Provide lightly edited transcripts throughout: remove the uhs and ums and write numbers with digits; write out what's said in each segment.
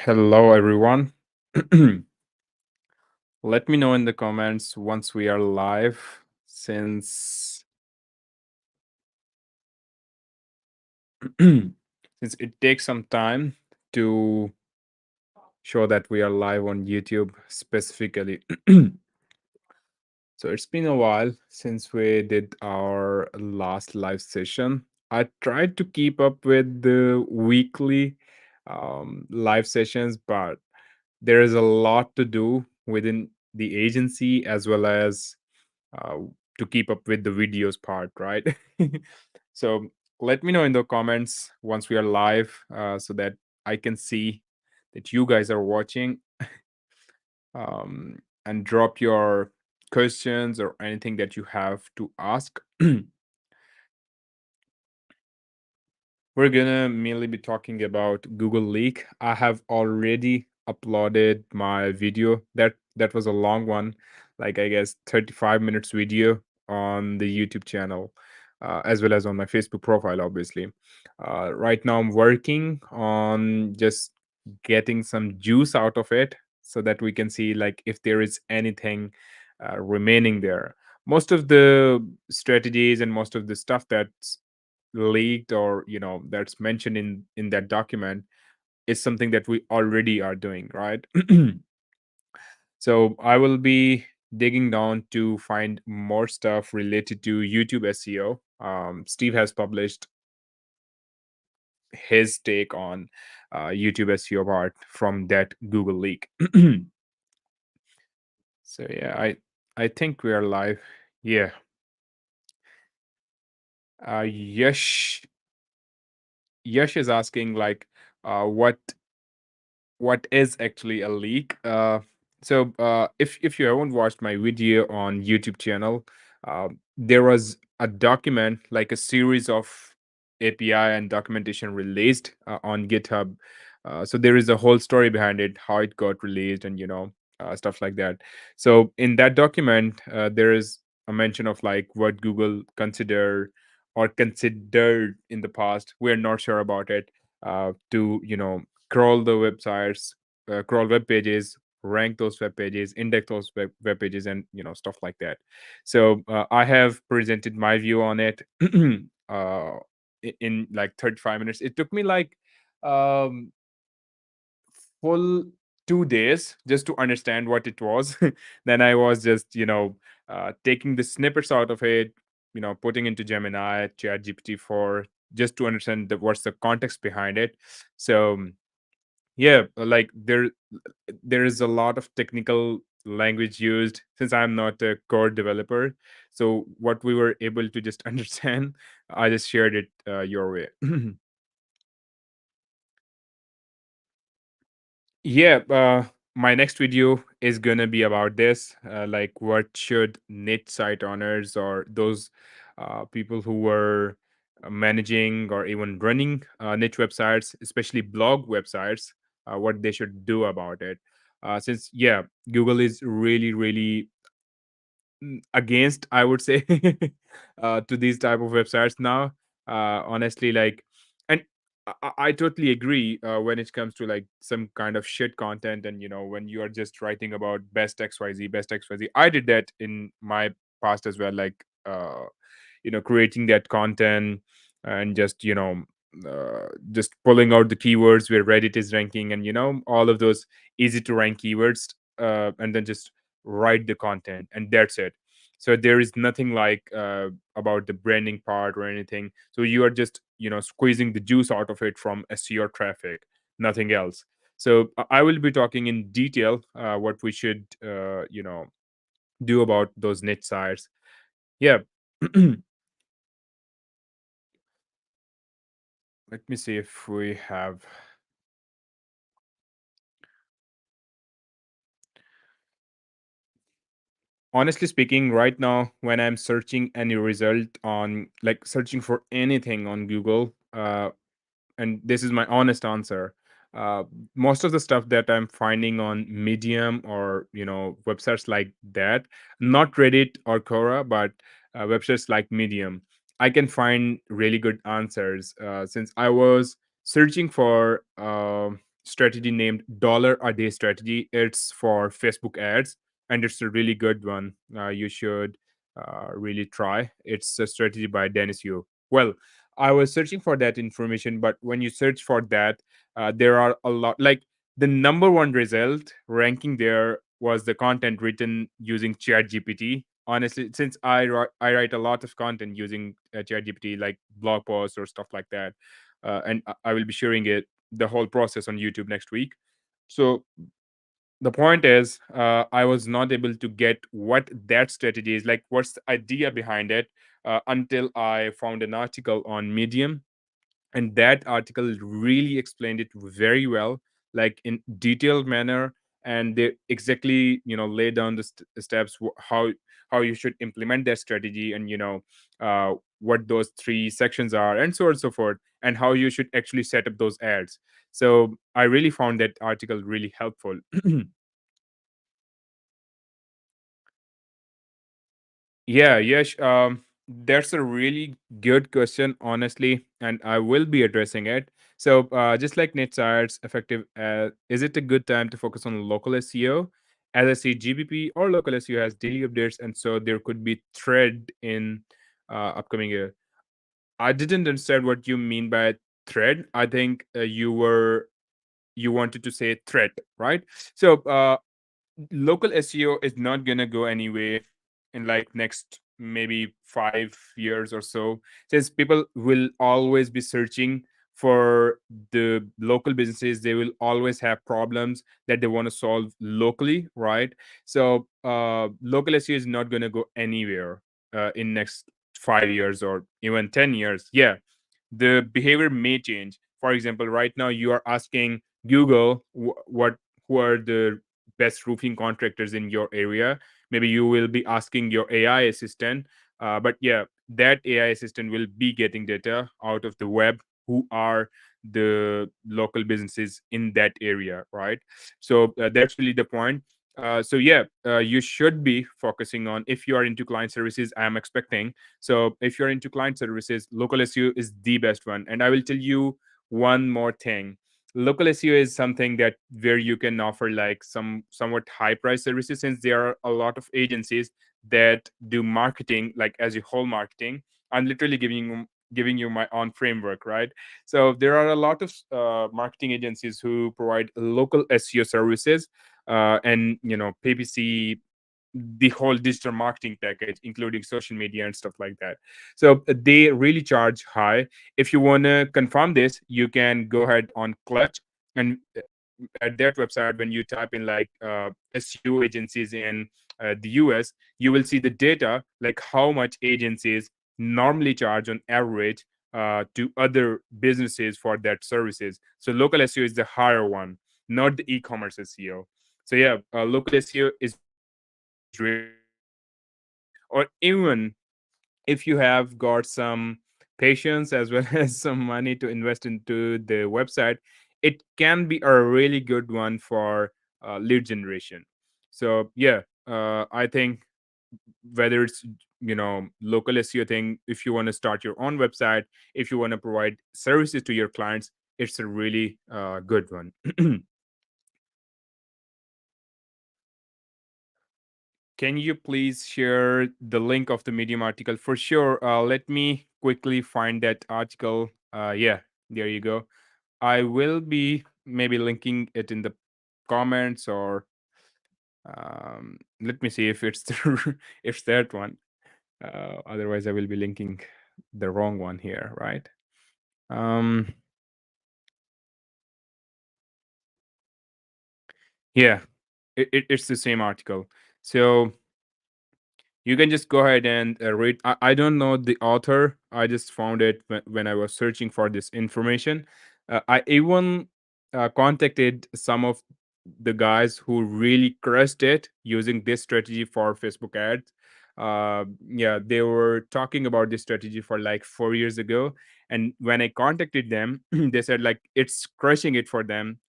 Hello, everyone. Let me know in the comments once we are live, since it takes some time to show that we are live on YouTube specifically. So it's been a while since we did our last live session. I tried to keep up with the weekly live sessions, but there is a lot to do within the agency as well as uh, to keep up with the videos part, right? So let me know in the comments once we are live so that I can see that you guys are watching, and drop your questions or anything that you have to ask. We're gonna mainly be talking about Google Leak. I have already uploaded my video. That was a long one, like I guess 35 minutes video on the YouTube channel, as well as on my Facebook profile, obviously. Right now, I'm working on just getting some juice out of it so that we can see like if there is anything remaining there. Most of the strategies and most of the stuff that's leaked or that's mentioned in that document is something that we already are doing, right? So I will be digging down to find more stuff related to YouTube SEO. Steve has published his take on YouTube SEO part from that Google leak. So yeah, I think we are live. Yeah. Yash is asking like what is actually a leak. If you haven't watched my video on YouTube channel, there was a document, like a series of API and documentation released on GitHub. So there is a whole story behind it, how it got released, and stuff like that. So in that document, there is a mention of like what Google consider or considered in the past. We're not sure about it. To crawl the websites, crawl web pages, rank those web pages, index those web pages, and stuff like that. So I have presented my view on it uh, in like 35 minutes. It took me like um, full 2 days just to understand what it was. Then I was just taking the snippets out of it, putting into Gemini, Chat GPT for just to understand what's the context behind it. So yeah, like there is a lot of technical language used since I'm not a core developer. So what we were able to just understand, I just shared it your way. Yeah, my next video is gonna be about this. Like, what should niche site owners or those people who were managing or even running niche websites, especially blog websites, what they should do about it. Since yeah, Google is really, really against, I would say, to these type of websites now. Honestly, like, and I totally agree when it comes to like some kind of shit content, and when you are just writing about best XYZ. I did that in my past as well, like creating that content and just pulling out the keywords where Reddit is ranking, and all of those easy to rank keywords, and then just write the content, and that's it. So there is nothing like about the branding part or anything. So you are just squeezing the juice out of it from SEO traffic, nothing else. So I will be talking in detail what we should do about those niche sites. Yeah. Let me see if we have. Honestly speaking, right now when I'm searching any result on, like, searching for anything on Google, and this is my honest answer, uh, most of the stuff that I'm finding on Medium or websites like that, not Reddit or Quora, but websites like Medium, I can find really good answers, since I was searching for strategy named dollar a day strategy. It's for Facebook ads, and it's a really good one. You should really try. It's a strategy by Dennis Yu. Well, I was searching for that information, but when you search for that, there are a lot. Like the number one result ranking there was the content written using ChatGPT. Honestly, since I write a lot of content using ChatGPT, like blog posts or stuff like that, and I will be sharing it the whole process on YouTube next week. So the point is, I was not able to get what that strategy is like. What's the idea behind it? Until I found an article on Medium, and that article really explained it very well, like in detailed manner, and they exactly lay down the steps, how you should implement that strategy, and what those three sections are, and so on and so forth, and how you should actually set up those ads. So I really found that article really helpful. Yeah, yes. That's a really good question, honestly, and I will be addressing it. So, just like Nate Sire's effective, is it a good time to focus on local SEO? As I see, GBP or local SEO has daily updates, and so there could be thread in upcoming year. I didn't understand what you mean by thread. I think you wanted to say threat, right? So, local SEO is not gonna go anywhere in like next maybe 5 years or so, since people will always be searching for the local businesses. They will always have problems that they want to solve locally, right? So local SEO is not gonna go anywhere in next 5 years or even 10 years. Yeah, the behavior may change. For example, right now you are asking Google what who are the best roofing contractors in your area. Maybe you will be asking your AI assistant, but yeah, that AI assistant will be getting data out of the web. Who are the local businesses in that area, right? So that's really the point. So yeah, you should be focusing on, if you are into client services, I am expecting. So if you're into client services, local SEO is the best one. And I will tell you one more thing. Local SEO is something that where you can offer like some somewhat high price services, since there are a lot of agencies that do marketing like as a whole marketing. I'm literally giving you my own framework, right? So there are a lot of marketing agencies who provide local SEO services, and PPC, the whole digital marketing package, including social media and stuff like that. So they really charge high. If you want to confirm this, you can go ahead on Clutch, and at that website, when you type in like SEO agencies in the US, you will see the data, like how much agencies normally charge on average to other businesses for that services. So local SEO is the higher one, not the e-commerce SEO. So yeah, local SEO is really good. Or even if you have got some patience as well as some money to invest into the website, it can be a really good one for lead generation. So yeah, I think whether it's local SEO thing, if you want to start your own website, if you want to provide services to your clients, it's a really good one. Can you please share the link of the Medium article? For sure. Let me quickly find that article. Yeah, there you go. I will be maybe linking it in the comments, or let me see if it's if that one. Otherwise, I will be linking the wrong one here, right? Um, yeah, it's the same article. So you can just go ahead and read. I don't know the author. I just found it when I was searching for this information. I even contacted some of the guys who really crushed it using this strategy for Facebook ads. Yeah, they were talking about this strategy for like 4 years ago, and when I contacted them, they said like it's crushing it for them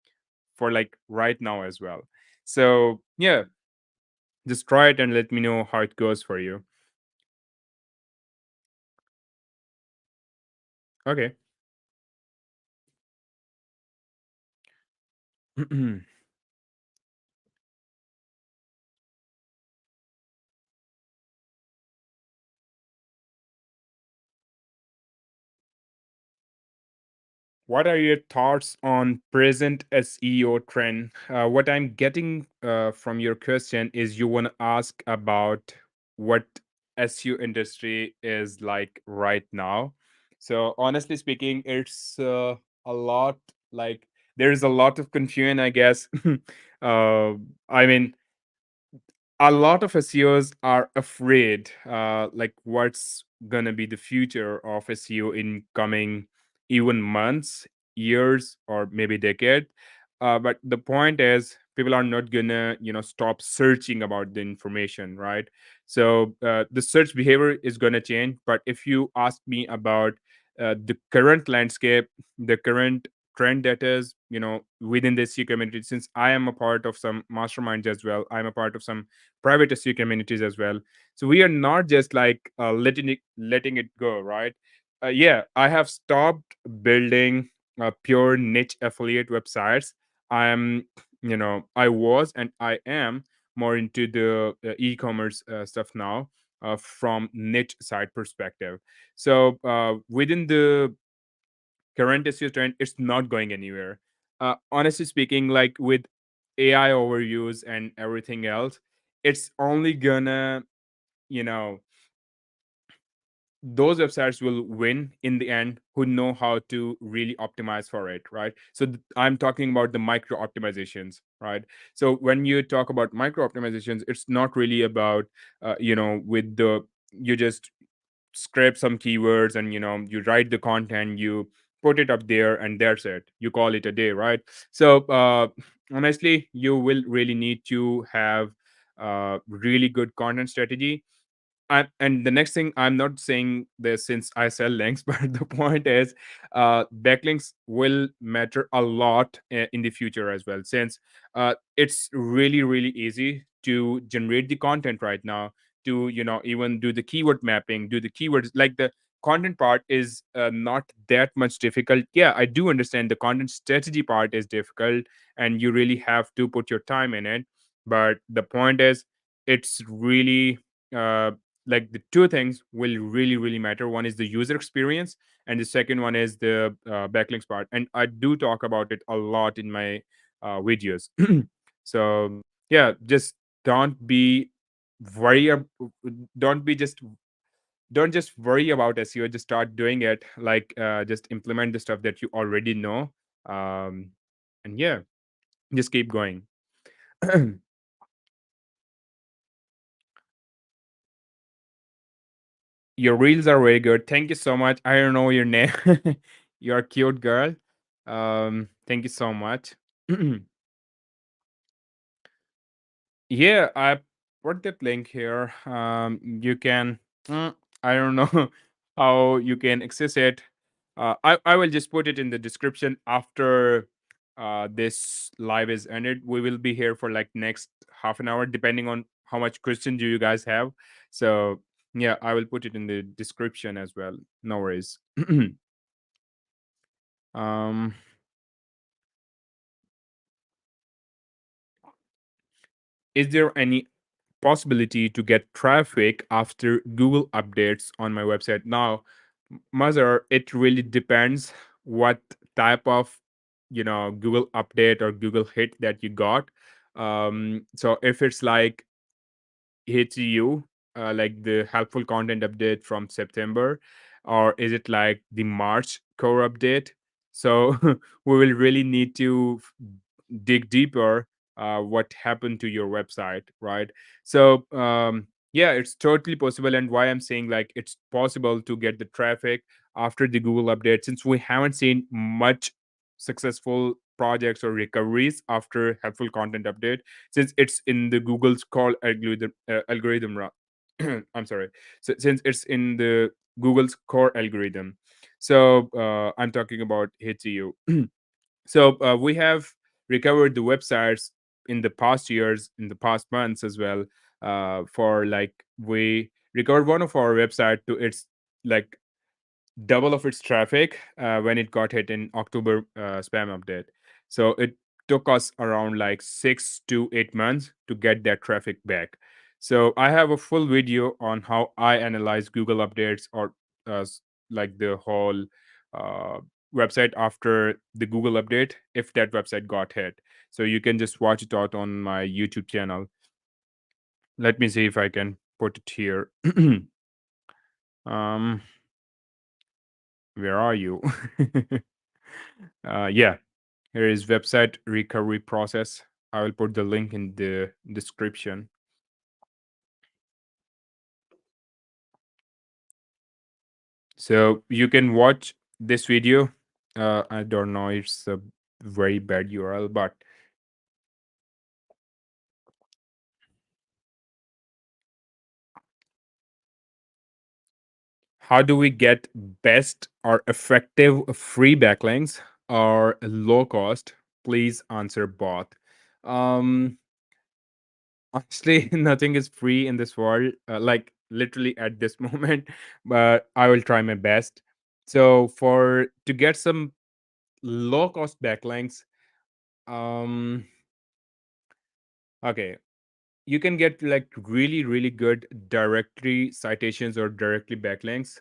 for like right now as well. So yeah, just try it and let me know how it goes for you. Okay. What are your thoughts on present SEO trend? What I'm getting from your question is you want to ask about what SEO industry is like right now. So honestly speaking, it's a lot like there's a lot of confusion, I guess. I mean, a lot of SEOs are afraid, like what's gonna be the future of SEO in coming even months, years, or maybe decade. But the point is, people are not gonna, stop searching about the information, right? So the search behavior is gonna change. But if you ask me about the current landscape, the current trend that is, within the SEO community, since I am a part of some masterminds as well, I'm a part of some private SEO communities as well. So we are not just like letting it go, right? Yeah, I have stopped building pure niche affiliate websites. I am, I was and I am more into the e-commerce stuff now from niche side perspective. So within the current SEO trend, it's not going anywhere. Honestly speaking, like with AI overuse and everything else, it's only gonna, you know, those websites will win in the end who know how to really optimize for it, right? So I'm talking about the micro optimizations, right? So when you talk about micro optimizations, it's not really about, with the, you just scrape some keywords and you write the content, you put it up there, and that's it, you call it a day, right? So honestly, you will really need to have really good content strategy. And the next thing, I'm not saying this since I sell links, but the point is, backlinks will matter a lot in the future as well, since it's really, really easy to generate the content right now, to even do the keyword mapping, do the keywords. Like the content part is not that much difficult. Yeah, I do understand the content strategy part is difficult, and you really have to put your time in it. But the point is, it's really uh, like the two things will really, really matter. One is the user experience, and the second one is the backlinks part, and I do talk about it a lot in my videos. So yeah, just don't be worry ab- don't be just don't just worry about SEO, just start doing it. Like just implement the stuff that you already know. And yeah, just keep going. Your reels are very good. Thank you so much. I don't know your name. You're a cute girl. Thank you so much. Yeah, I put that link here. You can. I don't know how you can access it. I will just put it in the description after this live is ended. We will be here for like next half an hour, depending on how much questions do you guys have. So yeah, I will put it in the description as well. No worries. um, is there any possibility to get traffic after Google updates on my website? Now, Mother, it really depends what type of Google update or Google hit that you got. So if it's like HEU, like the helpful content update from September, or is it like the March core update? So we will really need to dig deeper what happened to your website, right? So yeah, it's totally possible. And why I'm saying like it's possible to get the traffic after the Google update, since we haven't seen much successful projects or recoveries after helpful content update, since it's in the Google's call I'm sorry. So since it's in the Google's core algorithm, so I'm talking about HCU. So we have recovered the websites in the past years, in the past months as well. For like we recovered one of our website to its like double of its traffic when it got hit in October spam update. So it took us around like 6 to 8 months to get that traffic back. So I have a full video on how I analyze Google updates or like the whole uh, website after the Google update if that website got hit. So you can just watch it out on my YouTube channel. Let me see if I can put it here. um, where are you? Yeah, here is website recovery process. I will put the link in the description. So you can watch this video. I don't know, it's a very bad URL, but how do we get best or effective free backlinks or low cost? Please answer both. Um, Honestly, nothing is free in this world, like literally at this moment, but I will try my best. So for to get some low cost backlinks, um, okay, you can get like really good directory citations or directly backlinks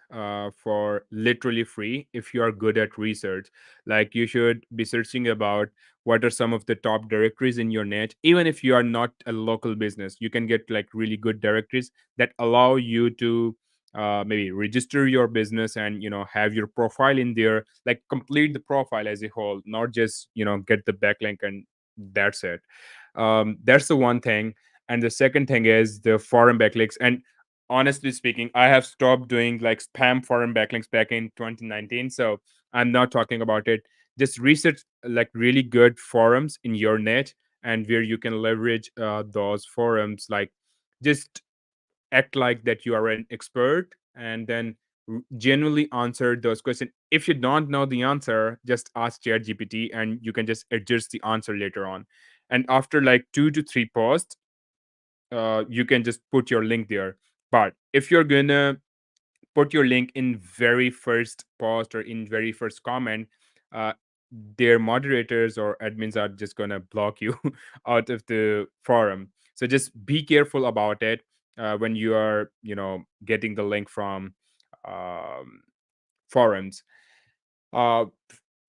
for literally free if you are good at research. Like you should be searching about what are some of the top directories in your net. Even if you are not a local business, you can get like really good directories that allow you to maybe register your business and have your profile in there, like complete the profile as a whole, not just get the backlink and that's it. That's the one thing. And the second thing is the forum backlinks. And honestly speaking, I have stopped doing like spam forum backlinks back in 2019, so I'm not talking about it. Just research like really good forums in your net, and where you can leverage those forums, like just act like that you are an expert, and then genuinely answer those questions. If you don't know the answer, just ask ChatGPT and you can just adjust the answer later on. And after like 2 to 3 posts, you can just put your link there. But if you're gonna put your link in very first post or in very first comment, uh, their moderators or admins are just gonna block you out of the forum. So just be careful about it when you are, getting the link from um, forums. Uh,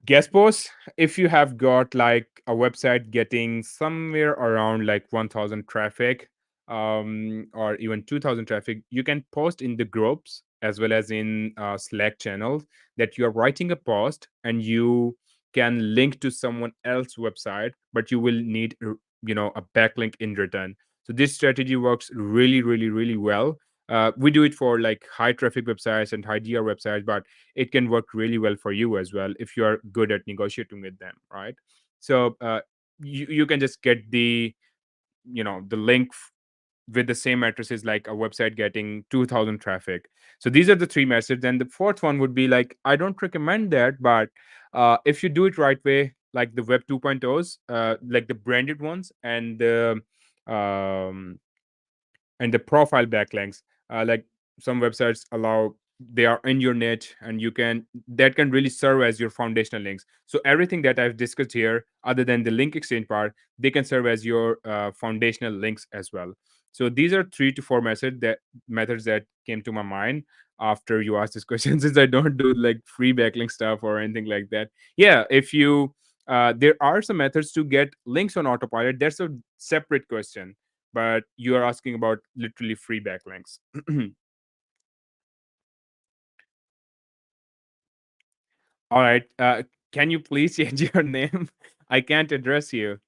Guest posts, if you have got like a website getting somewhere around like 1000 traffic or even 2000 traffic, you can post in the groups as well as in Slack channels that you are writing a post and you can link to someone else's website, but you will need a backlink in return. So this strategy works really well. We do it for like high traffic websites and high DR websites, but it can work really well for you as well if you are good at negotiating with them, right? So you can just get the link with the same addresses like a website getting 2000 traffic. So these are the three methods, and the fourth one would be like, I don't recommend that, but if you do it right way, like the web 2.0s, like the branded ones um, and the profile backlinks, like some websites allow, they are in your niche and you can that can really serve as your foundational links. So everything that I've discussed here, other than the link exchange part, they can serve as your foundational links as well. So these are 3 to 4 methods that came to my mind after you asked this question. Since I don't do like free backlink stuff or anything like that, yeah, if you there are some methods to get links on autopilot. That's a separate question, but you are asking about literally free backlinks. All right. Can you please change your name? I can't address you.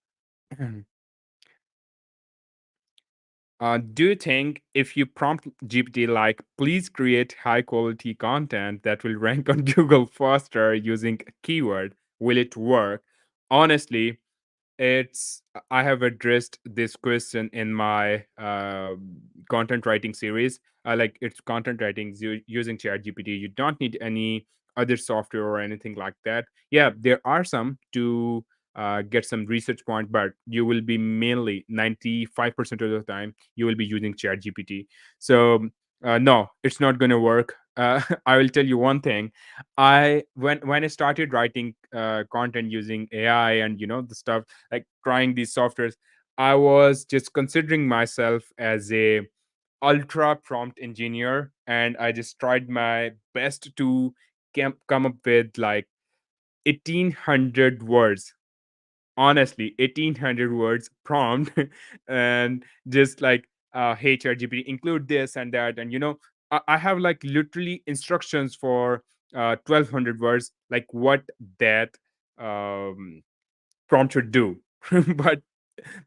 Do you think if you prompt GPT like, please create high quality content that will rank on Google faster using a keyword, will it work? Honestly, it's I have addressed this question in my content writing series. Like it's content writing using ChatGPT. You don't need any other software or anything like that. Yeah, there are some to get some research point, but you will be mainly 95% of the time you will be using ChatGPT. So no, it's not going to work. I will tell you one thing. When I started writing content using AI and the stuff, like trying these softwares, I was just considering myself as a ultra prompt engineer, and I just tried my best to come up with like 1800 words, honestly 1800 words prompt. And just like, hey ChatGPT, include this and that, and I have like literally instructions for 1200 words, like what that um prompt should do. But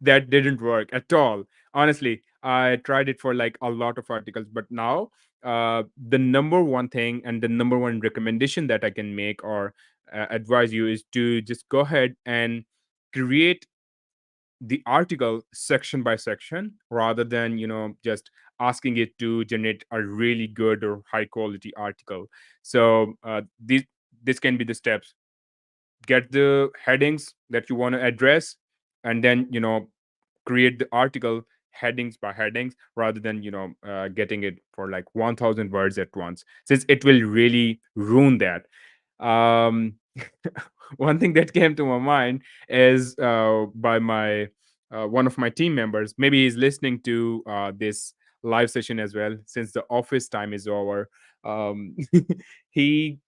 that didn't work at all. Honestly, I tried it for like a lot of articles, but now the number one thing and the number one recommendation that I can make or advise you is to just go ahead and create the article section by section, rather than just asking it to generate a really good or high quality article. So this can be the steps: get the headings that you want to address, and then create the article headings by headings, rather than getting it for like 1000 words at once, since it will really ruin that. um One thing that came to my mind is by my one of my team members. Maybe he's listening to this live session as well, since the office time is over. He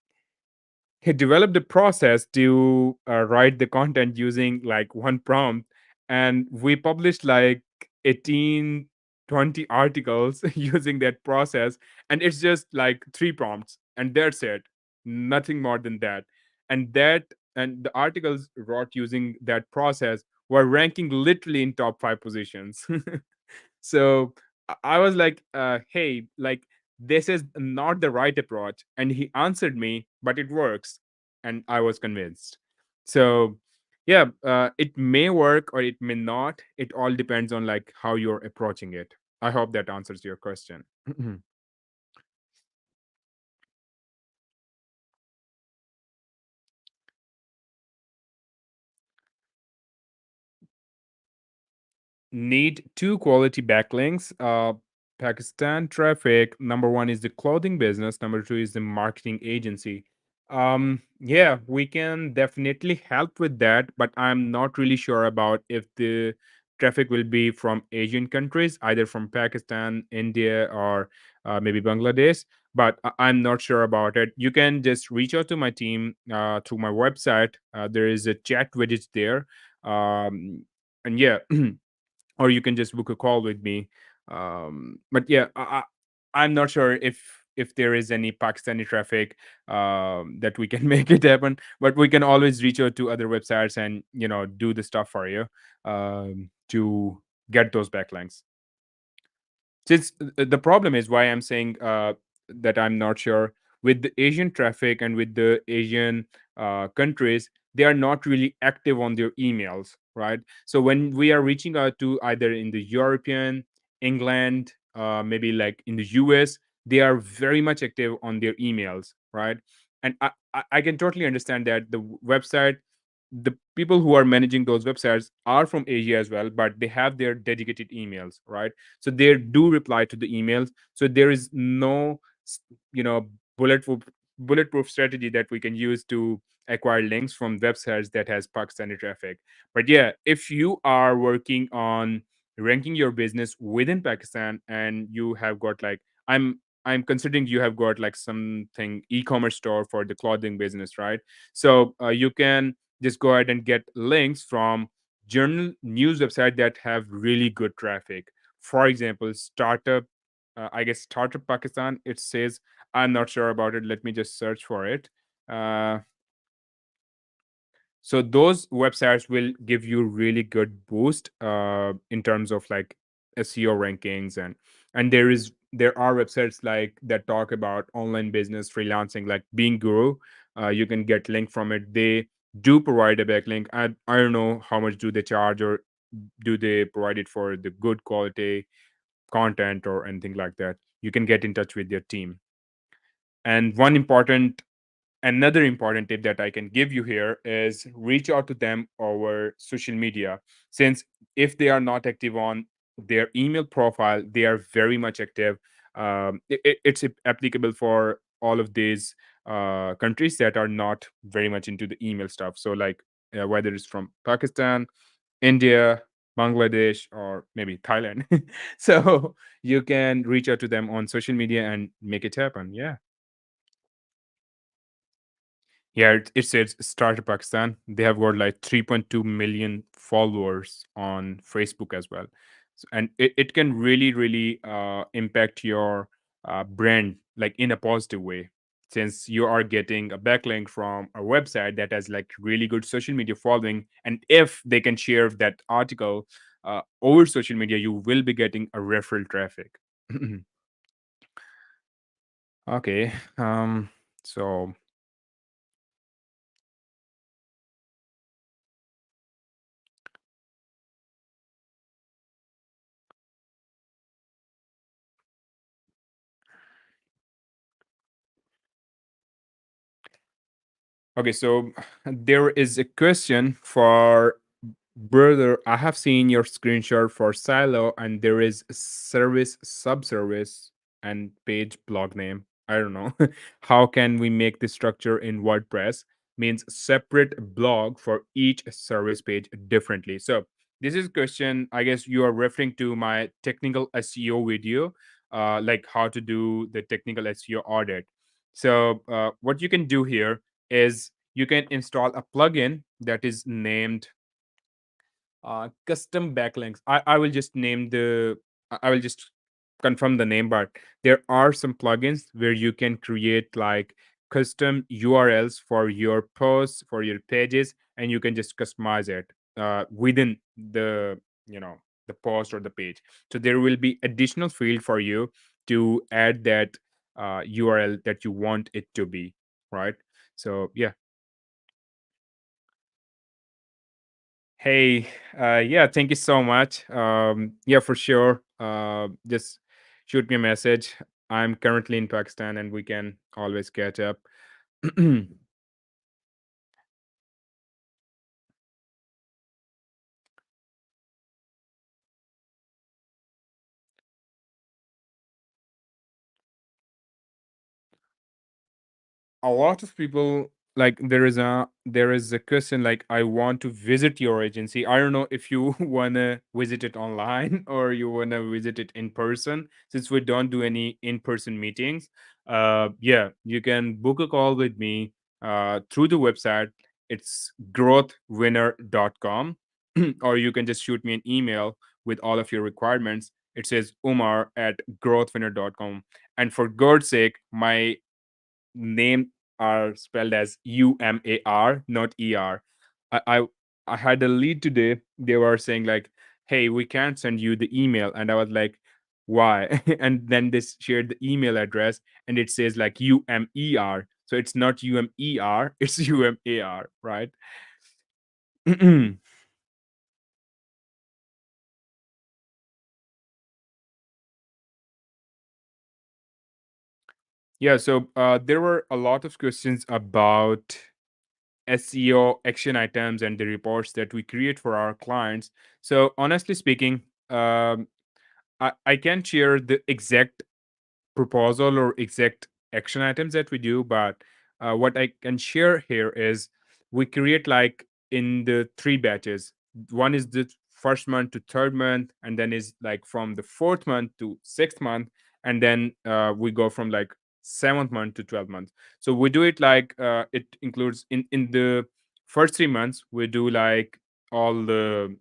he developed a process to write the content using like one prompt, and we published like 18, 20 articles using that process. And it's just like three prompts, and that's it, nothing more than that. And the articles wrote using that process were ranking literally in top 5 positions. So I was like, hey, like, this is not the right approach. And he answered me, but it works. And I was convinced. So, yeah, it may work or it may not. It all depends on like how you're approaching it. I hope that answers your question. Need two quality backlinks. Pakistan traffic. Number one is the clothing business. Number two is the marketing agency. Yeah, we can definitely help with that, but I'm not really sure about if the traffic will be from Asian countries, either from Pakistan, India, or maybe Bangladesh. But I'm not sure about it. You can just reach out to my team through my website. There is a chat widget there. And yeah, or you can just book a call with me. But yeah, I'm not sure if there is any Pakistani traffic that we can make it happen, but we can always reach out to other websites and do the stuff for you to get those backlinks. Since the problem is why I'm saying that I'm not sure with the Asian traffic and with the Asian countries, they are not really active on their emails, right? So when we are reaching out to either in the European, England, maybe like in the US, they are very much active on their emails, right? And I can totally understand that the people who are managing those websites are from Asia as well, but they have their dedicated emails, right? So they do reply to the emails. So there is no s- you know bulletproof bulletproof strategy that we can use to acquire links from websites that has Pakistani traffic. But yeah, if you are working on ranking your business within Pakistan, and you have got like, I'm considering you have got like something e-commerce store for the clothing business, right? So you can just go ahead and get links from journal news website that have really good traffic. For example, startup, I guess Startup Pakistan, it says. I'm not sure about it. Let me just search for it. Uh, so those websites will give you really good boost in terms of like SEO rankings. And there are websites like that talk about online business freelancing, like Being Guru. You can get link from it. They do provide a backlink. I don't know how much do they charge, or do they provide it for the good quality content or anything like that. You can get in touch with your team. And another important tip that I can give you here is reach out to them over social media. Since if they are not active on their email profile, they are very much active. It's applicable for all of these countries that are not very much into the email stuff. So like whether it's from Pakistan, India, Bangladesh, or maybe Thailand. So you can reach out to them on social media and make it happen. Yeah. Yeah, it says Startup Pakistan. They have got like 3.2 million followers on Facebook as well. And it can really, really impact your brand like in a positive way. Since you are getting a backlink from a website that has like really good social media following, and if they can share that article over social media, you will be getting a referral traffic. Okay. So okay, so there is a question for brother. I have seen your screenshot for Silo, and there is a service, subservice, and page blog name. I don't know. How can we make this structure in WordPress? Means separate blog for each service page differently. So this is a question. I guess you are referring to my technical SEO video, like how to do the technical SEO audit. So what you can do here is you can install a plugin that is named custom backlinks. I will just name the I will just confirm the name, but there are some plugins where you can create like custom URLs for your posts, for your pages, and you can just customize it within the you know the post or the page. So there will be additional field for you to add that URL that you want it to be, right? So yeah. Hey, yeah, thank you so much. Yeah, for sure. Just shoot me a message. I'm currently in Pakistan and we can always catch up. A lot of people like there is a question like I want to visit your agency. I don't know if you want to visit it online or you want to visit it in person. Since we don't do any in-person meetings, yeah, you can book a call with me through the website. It's growthwinner.com. Or you can just shoot me an email with all of your requirements. It says umar at growthwinner.com. And for God's sake, my name are spelled as UMAR, not ER. I, I I had a lead today. They were saying like, "Hey, we can't send you the email," and I was like, "Why?" And then they shared the email address, and it says like UMER. So it's not UMER, it's UMAR, right? Yeah. So there were a lot of questions about SEO action items and the reports that we create for our clients. So honestly speaking, I can't share the exact proposal or exact action items that we do, but what I can share here is we create like in the three batches. One is the first month to third month, and then is like from the fourth month to sixth month, and then we go from like seventh month to 12th month. So we do it like it includes in the first 3 months we do like all the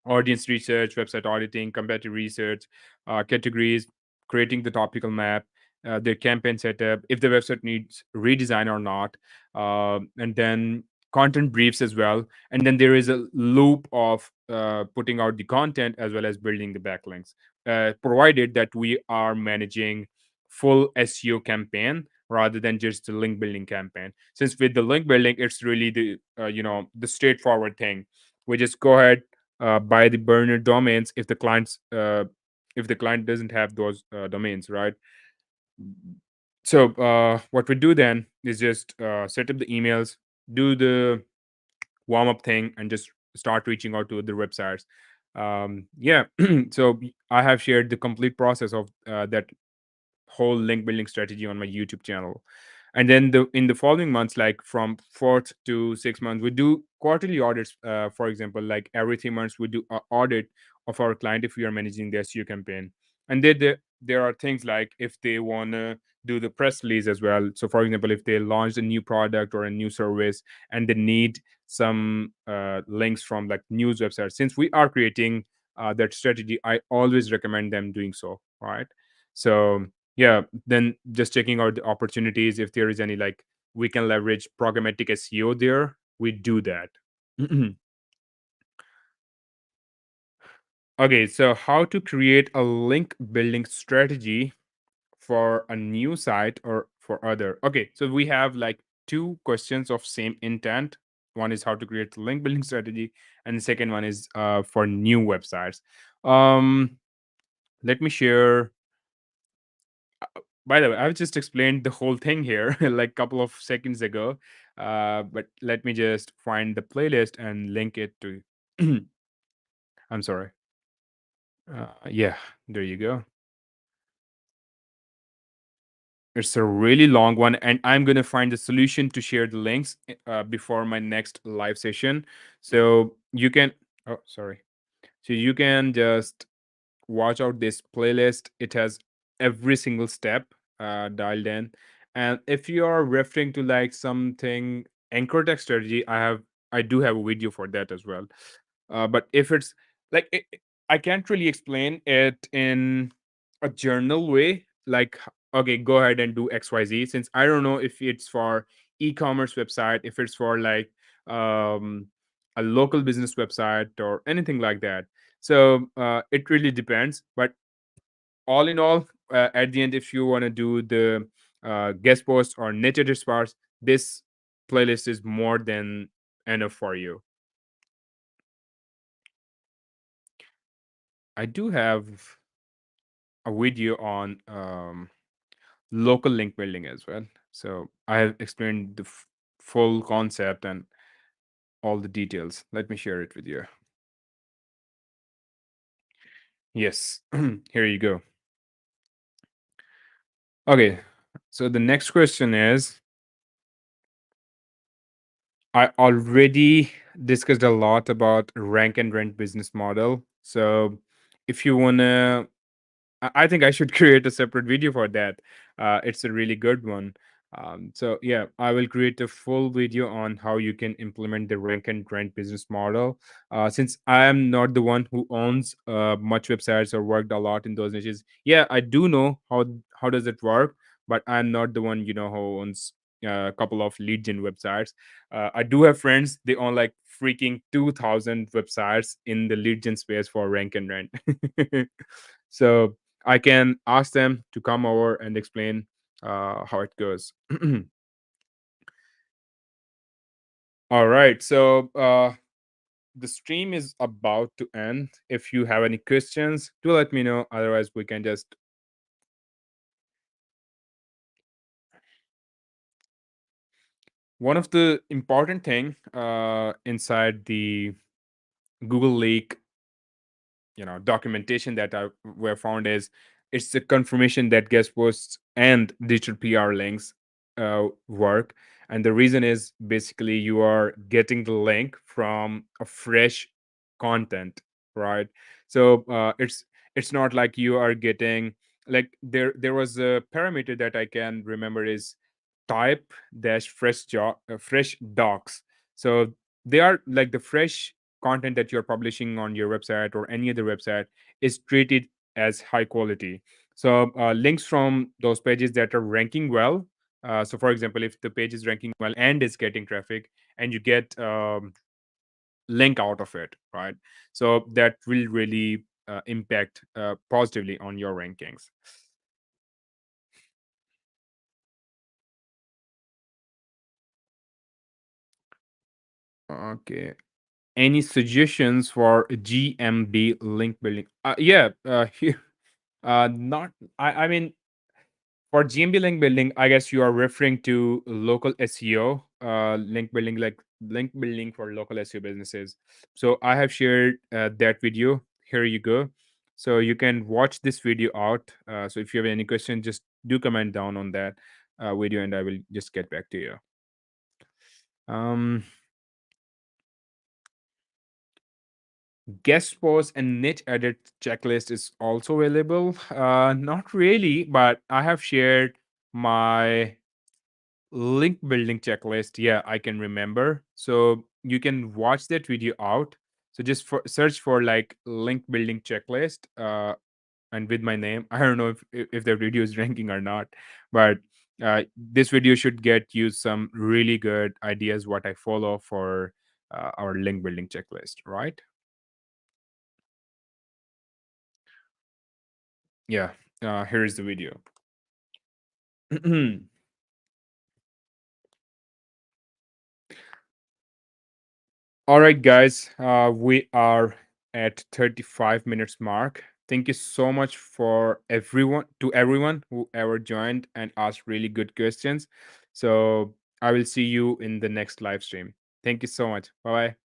audience research, website auditing, competitive research, categories, creating the topical map, their campaign setup, if the website needs redesign or not, and then content briefs as well. And then there is a loop of putting out the content as well as building the backlinks, provided that we are managing full SEO campaign rather than just the link building campaign. Since with the link building, it's really the straightforward thing. We just go ahead by the burner domains if the client doesn't have those domains, right? So what we do then is just set up the emails, do the warm up thing, and just start reaching out to the websites. Yeah. So I have shared the complete process of that whole link building strategy on my YouTube channel. And then in the following months, like from fourth to 6 months, we do quarterly audits. For example, like every 3 months, we do an audit of our client if we are managing their SEO campaign. And there are things like if they want to do the press release as well. So, for example, if they launch a new product or a new service and they need some links from like news websites, since we are creating that strategy, I always recommend them doing so. Right. So, yeah, then just checking out the opportunities. If there is any like we can leverage programmatic SEO there, we do that. Okay, so how to create a link building strategy for a new site or for other. Okay, so we have like two questions of same intent. One is how to create a link building strategy, and the second one is for new websites. Um, Let me share. By the way, I've just explained the whole thing here like a couple of seconds ago. But let me just find the playlist and link it to. I'm sorry. Yeah, there you go. It's a really long one, and I'm gonna find the solution to share the links before my next live session. So you can. Oh, sorry. So you can just watch out this playlist. It has every single step dialed in. And if you are referring to like something anchor text strategy, I do have a video for that as well. But if it's like I can't really explain it in a journal way, like okay, go ahead and do XYZ, since I don't know if it's for e-commerce website, if it's for like um a local business website or anything like that. So it really depends. But all in all, at the end, if you want to do the guest post or niche edit parts, this playlist is more than enough for you. I do have a video on local link building as well. So I have explained the full concept and all the details. Let me share it with you. Yes, here you go. Okay, so the next question is, I already discussed a lot about rank and rent business model. So if you wanna, I think I should create a separate video for that. It's a really good one. So yeah, I will create a full video on how you can implement the rank and rent business model. Since I am not the one who owns much websites or worked a lot in those niches, yeah, I do know how does it work, but I'm not the one who owns a couple of lead gen websites. I do have friends; they own like freaking 2,000 websites in the lead gen space for rank and rent. So I can ask them to come over and explain how it goes. All right. So the stream is about to end. If you have any questions, do let me know. Otherwise, we can just. One of the important thing inside the Google Leak documentation that I were found is it's the confirmation that guest posts and digital PR links work. And the reason is basically you are getting the link from a fresh content, right? So it's not like you are getting like there was a parameter that I can remember is type dash fresh docs. So they are like the fresh content that you're publishing on your website or any other website is treated as high quality. So links from those pages that are ranking well. So for example, if the page is ranking well and is getting traffic and you get link out of it, right? So that will really impact positively on your rankings. Okay. Any suggestions for GMB link building? Yeah, here, not. I mean, for GMB link building, I guess you are referring to local SEO link building, like link building for local SEO businesses. So I have shared that video. Here you go. So you can watch this video out. So if you have any question, just do comment down on that video, and I will just get back to you. Um, Guest post and niche edit checklist is also available. Not really, but I have shared my link building checklist. Yeah, I can remember. So you can watch that video out. So just search for like link building checklist. And with my name, I don't know if the video is ranking or not, but this video should get you some really good ideas what I follow for our link building checklist, right? Yeah. Here is the video. All right, guys, we are at 35 minutes mark. Thank you so much for everyone who ever joined and asked really good questions. So I will see you in the next live stream. Thank you so much. Bye bye.